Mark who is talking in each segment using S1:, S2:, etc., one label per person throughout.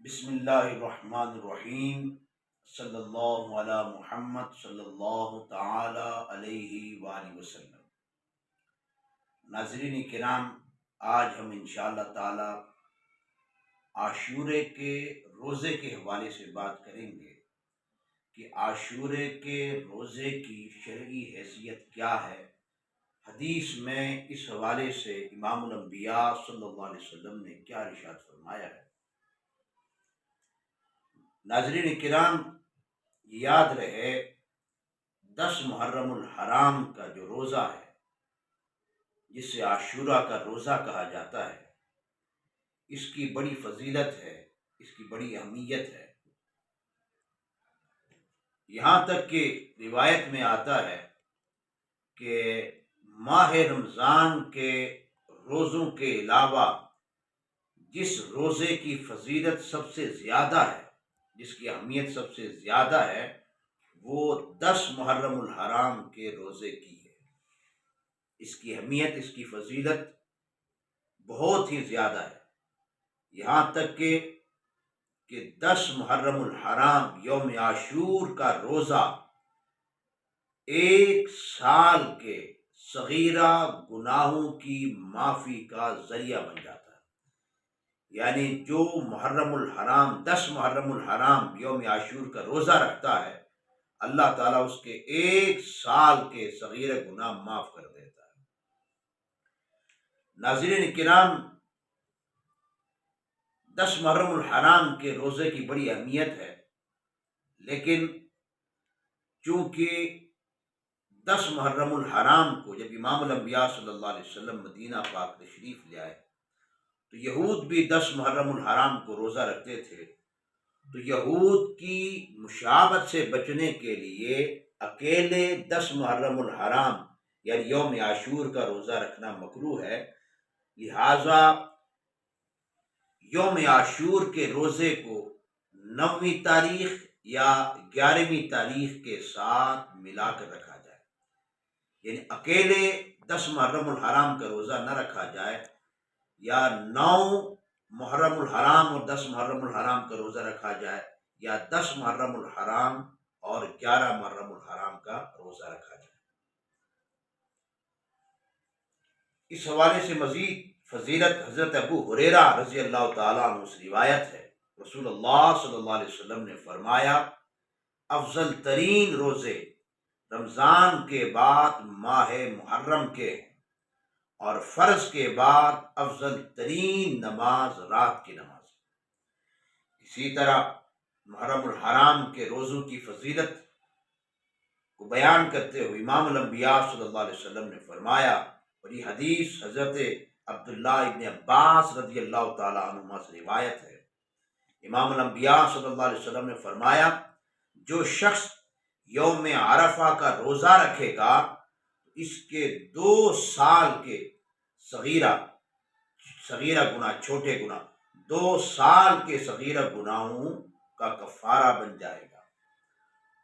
S1: بسم اللہ الرحمن الرحیم، صلی اللہ علی محمد صلی اللہ تعالی علیہ وآلہ وسلم۔ ناظرین کرام، آج ہم انشاءاللہ تعالی عاشورے کے روزے کے حوالے سے بات کریں گے کہ عاشورے کے روزے کی شرعی حیثیت کیا ہے۔ حدیث میں اس حوالے سے امام الانبیاء صلی اللہ علیہ وسلم نے کیا ارشاد فرمایا ہے۔ ناظرین کرام، یاد رہے 10 محرم الحرام کا جو روزہ ہے، جسے عاشورہ کا روزہ کہا جاتا ہے، اس کی بڑی فضیلت ہے، اس کی بڑی اہمیت ہے۔ یہاں تک کہ روایت میں آتا ہے کہ ماہ رمضان کے روزوں کے علاوہ جس روزے کی فضیلت سب سے زیادہ ہے، جس کی اہمیت سب سے زیادہ ہے، وہ 10 محرم الحرام کے روزے کی ہے۔ اس کی اہمیت، اس کی فضیلت بہت ہی زیادہ ہے، یہاں تک کہ 10 محرم الحرام یوم عاشور کا روزہ 1 سال کے صغیرہ گناہوں کی معافی کا ذریعہ بن جاتا ہے۔ یعنی جو محرم الحرام 10 محرم الحرام یوم عاشور کا روزہ رکھتا ہے، اللہ تعالیٰ اس کے 1 سال کے صغیرہ گناہ معاف کر دیتا ہے۔ ناظرین کرام، 10 محرم الحرام کے روزے کی بڑی اہمیت ہے، لیکن چونکہ 10 محرم الحرام کو جب امام الانبیاء صلی اللہ علیہ وسلم مدینہ پاک تشریف لے آئے تو یہود بھی 10 محرم الحرام کو روزہ رکھتے تھے، تو یہود کی مشابہت سے بچنے کے لیے اکیلے 10 محرم الحرام یعنی یوم عاشور کا روزہ رکھنا مکروہ ہے۔ لہٰذا یوم عاشور کے روزے کو 9ویں تاریخ یا 11ویں تاریخ کے ساتھ ملا کر رکھا جائے، یعنی اکیلے 10 محرم الحرام کا روزہ نہ رکھا جائے، یا 9 محرم الحرام اور 10 محرم الحرام کا روزہ رکھا جائے، یا 10 محرم الحرام اور 11 محرم الحرام کا روزہ رکھا جائے۔ اس حوالے سے مزید فضیلت حضرت ابو ہریرہ رضی اللہ تعالیٰ عنہ سے روایت ہے، رسول اللہ صلی اللہ علیہ وسلم نے فرمایا، افضل ترین روزے رمضان کے بعد ماہ محرم کے ہیں، اور فرض کے بعد افضل ترین نماز رات کی نماز۔ اسی طرح محرم الحرام کے روزوں کی فضیلت کو بیان کرتے ہوئے امام الانبیاء صلی اللہ علیہ وسلم نے فرمایا، اور یہ حدیث حضرت عبداللہ ابن عباس رضی اللہ تعالیٰ عنہما سے روایت ہے، امام الانبیاء صلی اللہ علیہ وسلم نے فرمایا، جو شخص یوم عرفہ کا روزہ رکھے گا اس کے 2 سال کے صغیرہ گناہ، چھوٹے گناہ، 2 سال کے صغیرہ گناہوں کا کفارہ بن جائے گا۔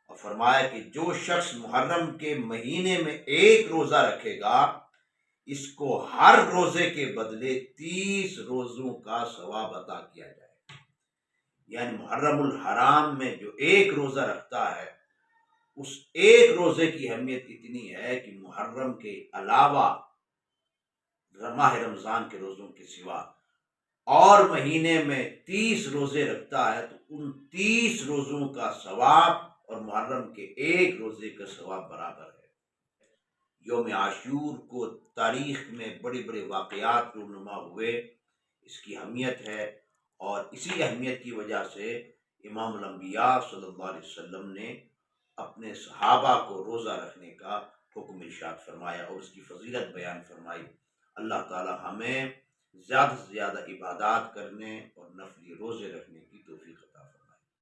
S1: اور فرمایا کہ جو شخص محرم کے مہینے میں 1 روزہ رکھے گا اس کو ہر روزے کے بدلے 30 روزوں کا ثواب عطا کیا جائے گا۔ یعنی محرم الحرام میں جو 1 روزہ رکھتا ہے، اس 1 روزے کی اہمیت اتنی ہے کہ محرم کے علاوہ ماہ رمضان کے روزوں کے سوا اور مہینے میں 30 روزے رکھتا ہے تو ان 30 روزوں کا ثواب اور محرم کے 1 روزے کا ثواب برابر ہے۔ یوم عاشور کو تاریخ میں بڑے بڑے واقعات رونما ہوئے، اس کی اہمیت ہے، اور اسی اہمیت کی وجہ سے امام الانبیاء صلی اللہ علیہ وسلم نے اپنے صحابہ کو روزہ رکھنے کا حکم ارشاد فرمایا اور اس کی فضیلت بیان فرمائی۔ اللہ تعالی ہمیں زیادہ سے زیادہ عبادات کرنے اور نفلی روزے رکھنے کی توفیق عطا